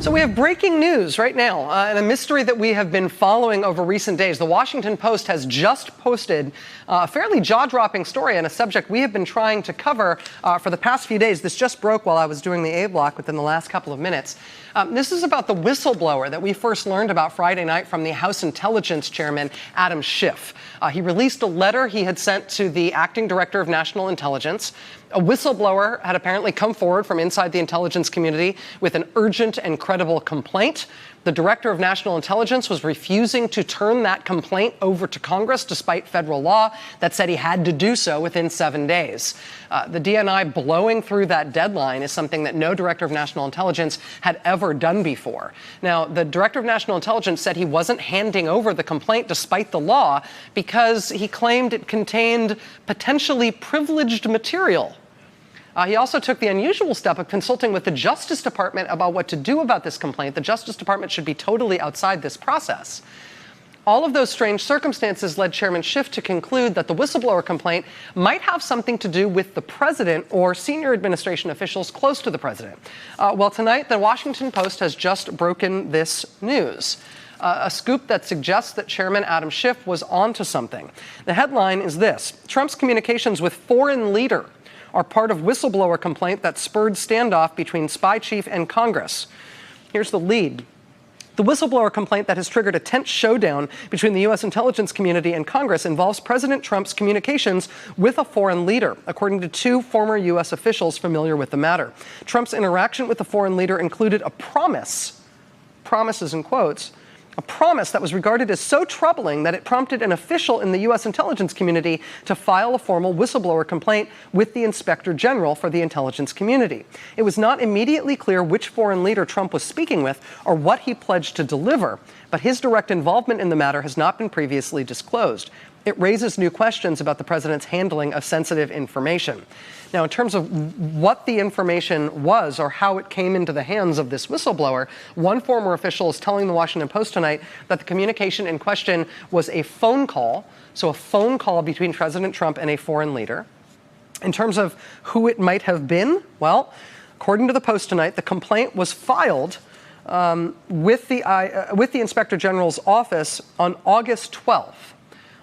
So we have breaking news right now, and a mystery that we have been following over recent days. The Washington Post has just posted a fairly jaw-dropping story on a subject we have been trying to cover for the past few days. This just broke while I was doing the A block within the last couple of minutes. This is about the whistleblower that we first learned about Friday night from the House Intelligence Chairman, Adam Schiff. He released a letter he had sent to the acting director of national intelligence. A whistleblower had apparently come forward from inside the intelligence community with an urgent and credible complaint. The director of national intelligence was refusing to turn that complaint over to Congress despite federal law that said he had to do so within 7 days. The DNI blowing through that deadline is something that no director of national intelligence had ever done before. Now, the director of national intelligence said he wasn't handing over the complaint despite the law because he claimed it contained potentially privileged material. He also took the unusual step of consulting with the Justice Department about what to do about this complaint. The Justice Department should be totally outside this process. All of those strange circumstances led Chairman Schiff to conclude that the whistleblower complaint might have something to do with the president or senior administration officials close to the president. Well, tonight, the Washington Post has just broken this news. A scoop that suggests that Chairman Adam Schiff was onto something. The headline is this: Trump's communications with foreign leader are part of whistleblower complaint that spurred standoff between spy chief and Congress. Here's the lead. The whistleblower complaint that has triggered a tense showdown between the U.S. intelligence community and Congress involves President Trump's communications with a foreign leader, according to two former U.S. officials familiar with the matter. Trump's interaction with the foreign leader included a promises in quotes, a promise that was regarded as so troubling that it prompted an official in the U.S. intelligence community to file a formal whistleblower complaint with the Inspector General for the intelligence community. It was not immediately clear which foreign leader Trump was speaking with or what he pledged to deliver, but his direct involvement in the matter has not been previously disclosed. It raises new questions about the president's handling of sensitive information. Now, in terms of what the information was or how it came into the hands of this whistleblower, one former official is telling the Washington Post tonight that the communication in question was a phone call, so a phone call between President Trump and a foreign leader. In terms of who it might have been, well, according to the Post tonight, the complaint was filed with the Inspector General's office on August 12th.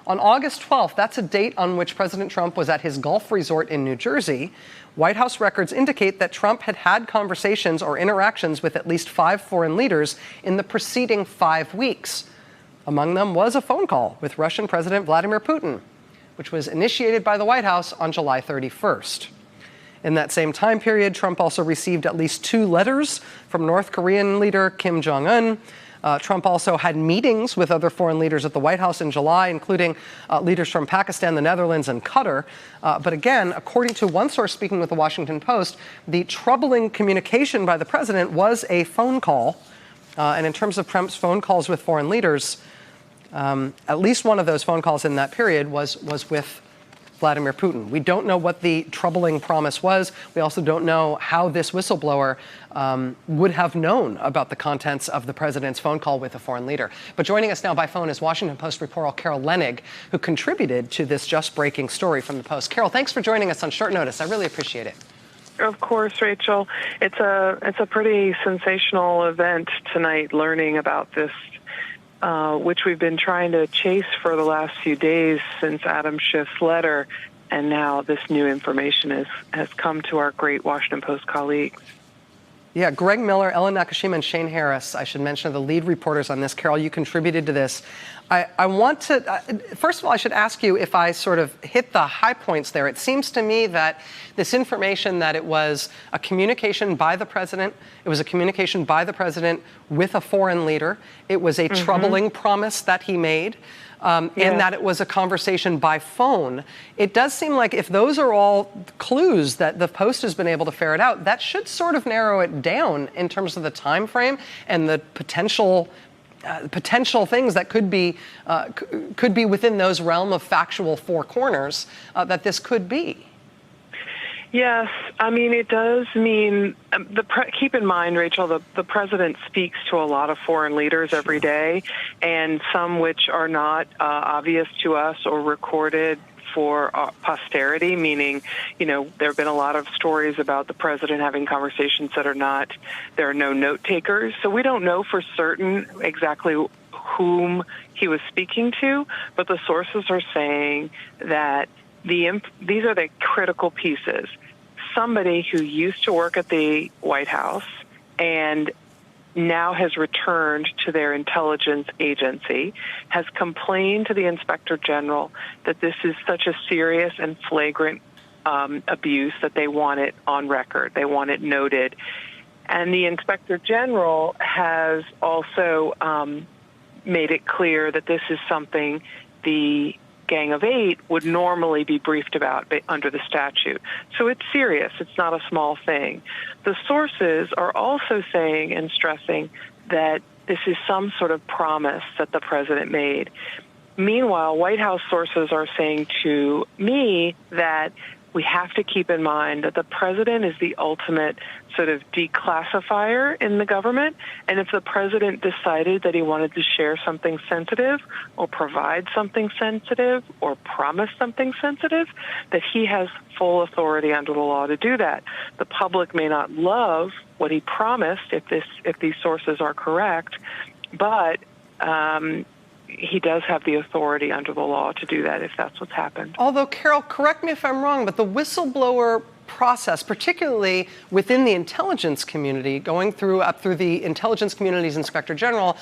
On August 12th, that's a date on which President Trump was at his golf resort in New Jersey. White House records indicate that Trump had had conversations or interactions with at least 5 foreign leaders in the preceding 5 weeks. Among them was a phone call with Russian President Vladimir Putin, which was initiated by the White House on July 31st. In that same time period, Trump also received at least 2 letters from North Korean leader Kim Jong-un. Trump also had meetings with other foreign leaders at the White House in July, including leaders from Pakistan, the Netherlands, and Qatar. But again, according to one source speaking with the Washington Post, the troubling communication by the president was a phone call. And in terms of Trump's phone calls with foreign leaders, at least one of those phone calls in that period was with Vladimir Putin. We don't know what the troubling promise was. We also don't know how this whistleblower would have known about the contents of the president's phone call with a foreign leader. But joining us now by phone is Washington Post reporter Carol Leonnig, who contributed to this just breaking story from the Post. Carol, thanks for joining us on short notice. I really appreciate it. Of course, Rachel. It's a pretty sensational event tonight, learning about this, which we've been trying to chase for the last few days since Adam Schiff's letter, and now this new information has come to our great Washington Post colleagues. Yeah, Greg Miller, Ellen Nakashima, and Shane Harris, I should mention, are the lead reporters on this. Carol, you contributed to this. I want to, first of all, I should ask you if I sort of hit the high points there. It seems to me that this information that it was a communication by the president, it was a communication by the president with a foreign leader, it was a troubling promise that he made, and that it was a conversation by phone. It does seem like if those are all clues that the Post has been able to ferret out, that should sort of narrow it down in terms of the time frame and the potential things that could be within those realm of factual 4 corners that this could be. Yes, I mean, it does mean, keep in mind, Rachel, the president speaks to a lot of foreign leaders every day, and some which are not obvious to us or recorded for posterity, meaning, there have been a lot of stories about the president having conversations that there are no note takers. So we don't know for certain exactly whom he was speaking to, but the sources are saying that these are the critical pieces. Somebody who used to work at the White House and now has returned to their intelligence agency, has complained to the Inspector General that this is such a serious and flagrant abuse that they want it on record. They want it noted. And the Inspector General has also made it clear that this is something the Gang of Eight would normally be briefed about under the statute. So it's serious. It's not a small thing. The sources are also saying and stressing that this is some sort of promise that the president made. Meanwhile, White House sources are saying to me that we have to keep in mind that the president is the ultimate sort of declassifier in the government. And if the president decided that he wanted to share something sensitive or provide something sensitive or promise something sensitive, that he has full authority under the law to do that. The public may not love what he promised if these sources are correct, but he does have the authority under the law to do that if that's what's happened. Although, Carol, correct me if I'm wrong, but the whistleblower process, particularly within the intelligence community, going up through the intelligence community's Inspector General,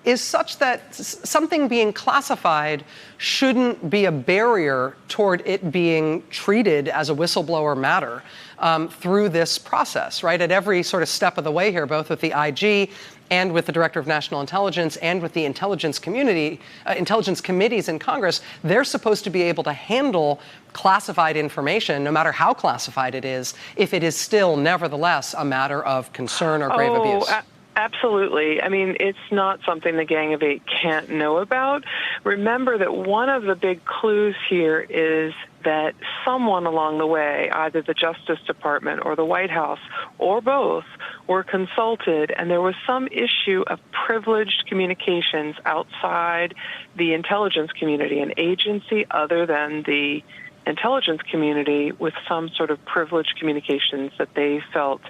is such that something being classified shouldn't be a barrier toward it being treated as a whistleblower matter through this process, right? At every sort of step of the way here, both with the IG and with the Director of National Intelligence and with the intelligence community, intelligence committees in Congress, they're supposed to be able to handle classified information, no matter how classified it is, if it is still nevertheless a matter of concern or grave abuse. Absolutely. I mean, it's not something the Gang of Eight can't know about. Remember that one of the big clues here is that someone along the way, either the Justice Department or the White House or both, were consulted, and there was some issue of privileged communications outside the intelligence community, an agency other than the intelligence community with some sort of privileged communications that they felt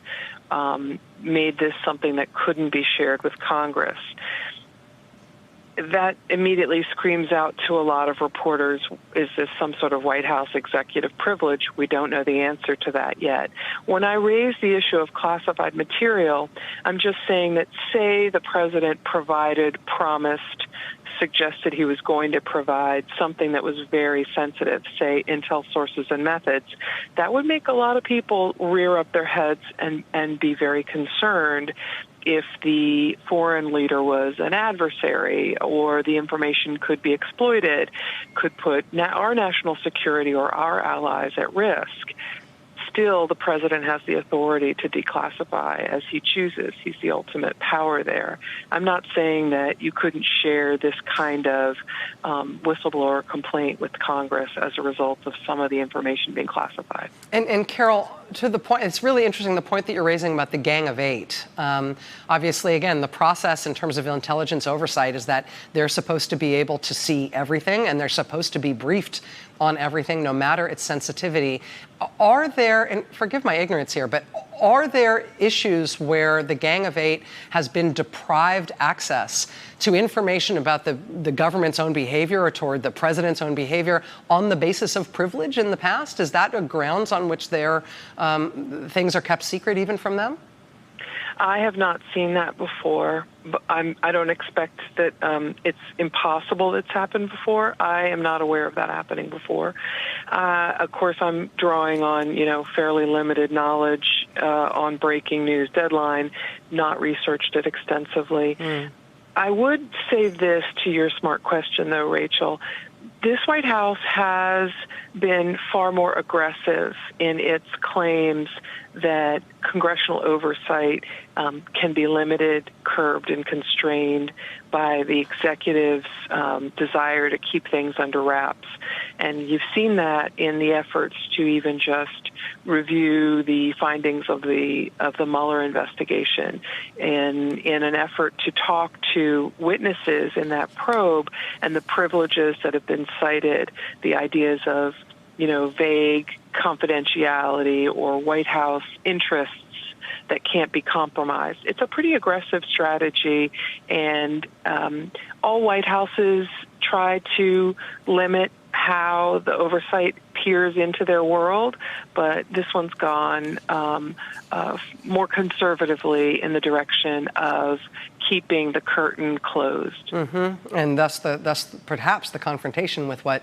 made this something that couldn't be shared with Congress. That immediately screams out to a lot of reporters, is this some sort of White House executive privilege? We don't know the answer to that yet. When I raise the issue of classified material, I'm just saying that, say the president promised, suggested he was going to provide something that was very sensitive, say intel sources and methods, that would make a lot of people rear up their heads and be very concerned if the foreign leader was an adversary or the information could be exploited, could put our national security or our allies at risk. Still, the president has the authority to declassify as he chooses. He's the ultimate power there. I'm not saying that you couldn't share this kind of whistleblower complaint with Congress as a result of some of the information being classified. And Carol, to the point, it's really interesting the point that you're raising about the Gang of Eight. Obviously, again, the process in terms of intelligence oversight is that they're supposed to be able to see everything and they're supposed to be briefed on everything, no matter its sensitivity. Are there, and forgive my ignorance here, but are there issues where the Gang of Eight has been deprived access to information about the government's own behavior or toward the president's own behavior on the basis of privilege in the past? Is that a grounds on which their things are kept secret even from them? I have not seen that before. But I don't expect that it's impossible it's happened before. I am not aware of that happening before. Of course, I'm drawing on, fairly limited knowledge on breaking news deadline, not researched it extensively. I would say this to your smart question, though, Rachel. This White House has been far more aggressive in its claims that congressional oversight can be limited, curbed, and constrained by the executive's desire to keep things under wraps. And you've seen that in the efforts to even just review the findings of the Mueller investigation in an effort to talk to witnesses in that probe and the privileges that have been cited, the ideas of, vague confidentiality or White House interests that can't be compromised. It's a pretty aggressive strategy, and all White Houses try to limit how the oversight peers into their world, but this one's gone more conservatively in the direction of keeping the curtain closed. Mm-hmm. And thus perhaps the confrontation with what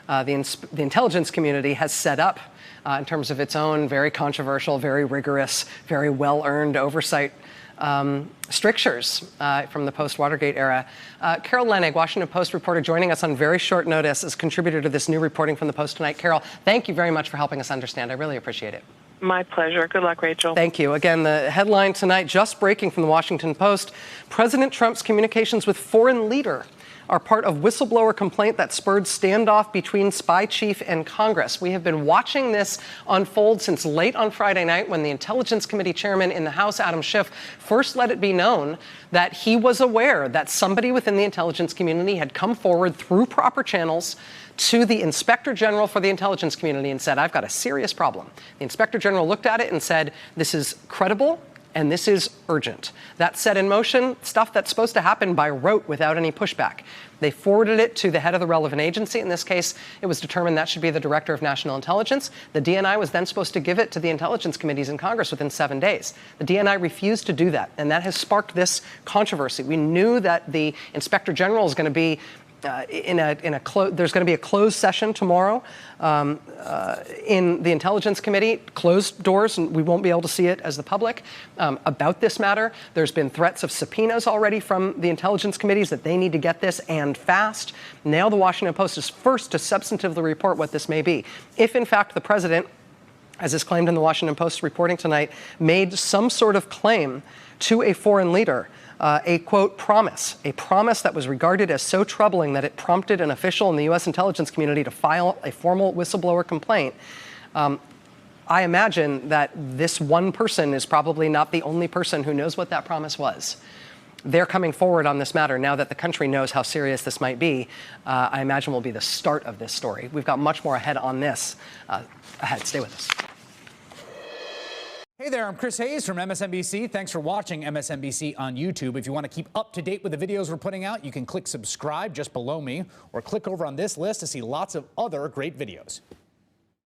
the intelligence community has set up in terms of its own very controversial, very rigorous, very well-earned oversight strictures from the post-Watergate era. Carol Leonnig, Washington Post reporter, joining us on very short notice as contributor to this new reporting from the Post tonight. Carol, thank you very much for helping us understand. I really appreciate it. My pleasure. Good luck, Rachel. Thank you. Again, the headline tonight, just breaking from the Washington Post, President Trump's communications with foreign leader are part of whistleblower complaint that spurred standoff between spy chief and Congress. We have been watching this unfold since late on Friday night when the Intelligence Committee chairman in the House, Adam Schiff, first let it be known that he was aware that somebody within the intelligence community had come forward through proper channels to the Inspector General for the intelligence community and said, I've got a serious problem. The Inspector General looked at it and said, this is credible and this is urgent. That set in motion stuff that's supposed to happen by rote without any pushback. They forwarded it to the head of the relevant agency. In this case, it was determined that should be the Director of National Intelligence. The DNI was then supposed to give it to the intelligence committees in Congress within 7 days. The DNI refused to do that, and that has sparked this controversy. We knew that the Inspector General is going to be there's going to be a closed session tomorrow in the Intelligence Committee, closed doors, and we won't be able to see it as the public about this matter. There's been threats of subpoenas already from the intelligence committees that they need to get this and fast. Now the Washington Post is first to substantively report what this may be. If, in fact, the president, as is claimed in the Washington Post reporting tonight, made some sort of claim to a foreign leader, a, quote, promise that was regarded as so troubling that it prompted an official in the U.S. intelligence community to file a formal whistleblower complaint. I imagine that this one person is probably not the only person who knows what that promise was. They're coming forward on this matter now that the country knows how serious this might be. I imagine will be the start of this story. We've got much more ahead on this. Ahead, stay with us. Hey there, I'm Chris Hayes from MSNBC. Thanks for watching MSNBC on YouTube. If you want to keep up to date with the videos we're putting out, you can click subscribe just below me or click over on this list to see lots of other great videos.